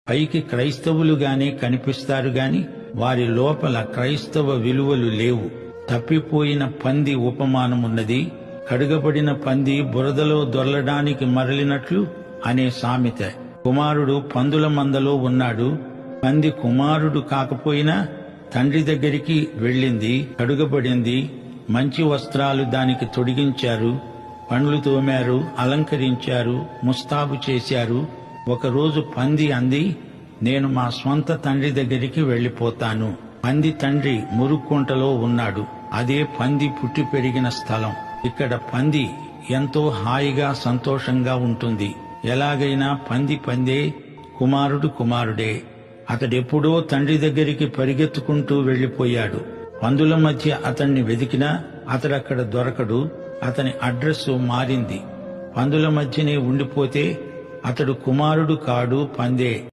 పైకి క్రైస్తవులుగానే కనిపిస్తారు గాని వారి లోపల క్రైస్తవ విలువలు లేవు. తప్పిపోయిన పంది ఉపమానమున్నది. కడుగబడిన పంది బురదలో దొర్లడానికి మరలినట్లు అనే సామెత. కుమారుడు పందుల మందలో ఉన్నాడు. పంది కుమారుడు కాకపోయినా తండ్రి దగ్గరికి వెళ్ళింది, కడుగబడింది, మంచి వస్త్రాలు దానికి తొడిగించారు, పండ్లు తోమారు, అలంకరించారు, ముస్తాబు చేశారు. ఒకరోజు పంది అంది, నేను మా స్వంత తండ్రి దగ్గరికి వెళ్లిపోతాను. పంది తండ్రి మురుక్కుంటలో ఉన్నాడు. అదే పంది పుట్టి పెరిగిన స్థలం. ఇక్కడ పంది ఎంతో హాయిగా సంతోషంగా ఉంటుంది. ఎలాగైనా పంది పందే, కుమారుడు కుమారుడే. అతడెప్పుడో తండ్రి దగ్గరికి పరిగెత్తుకుంటూ వెళ్లిపోయాడు. పందుల మధ్య అతన్ని వెదికినా అతడక్కడ దొరకడు. అతని అడ్రస్సు మారింది. పందుల మధ్యనే ఉండిపోతే అతడు కుమారుడు కాడు, పందే.